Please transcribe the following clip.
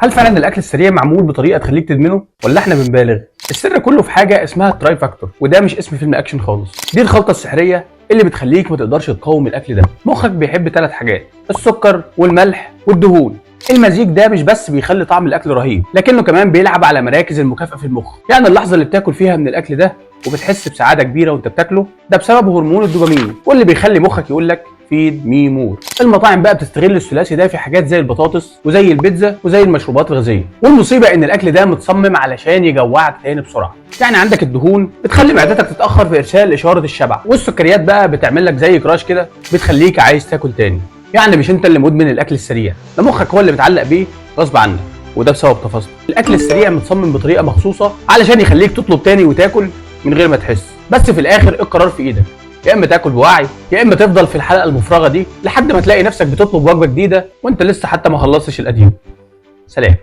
هل فعلا الاكل السريع معمول بطريقه تخليك تدمنه ولا احنا بنبالغ؟ السر كله في حاجه اسمها التراي فاكتور، وده مش اسم فيلم اكشن خالص. دي الخلطه السحريه اللي بتخليك ما تقدرش تقاوم الاكل ده. مخك بيحب 3 حاجات: السكر والملح والدهون. المزيج ده مش بس بيخلي طعم الاكل رهيب، لكنه كمان بيلعب على مراكز المكافاه في المخ. يعني اللحظه اللي بتاكل فيها من الاكل ده وبتحس بسعاده كبيره وانت بتاكله، ده بسبب هرمون الدوبامين، واللي بيخلي مخك يقول لك فيد مي مور. المطاعم بقى بتستغل الثلاثي ده في حاجات زي البطاطس وزي البيتزا وزي المشروبات الغازيه. والمصيبه ان الاكل ده متصمم علشان يجوعك تاني بسرعه. يعني عندك الدهون بتخلي معدتك تتاخر في ارسال اشاره الشبع، والسكريات بقى بتعمل لك زي كراش كده بتخليك عايز تاكل تاني. يعني مش انت اللي مدمن الاكل السريع، ده مخك هو اللي متعلق بيه غصب عنك، وده بسبب تفاصيل. الاكل السريع متصمم بطريقه مخصوصه علشان يخليك تطلب تاني وتاكل من غير ما تحس. بس في الاخر القرار في ايدك، يا اما تاكل بوعي يا اما تفضل في الحلقه المفرغه دي لحد ما تلاقي نفسك بتطلب وجبه جديده وانت لسه حتى ما خلصتش القديم. سلام.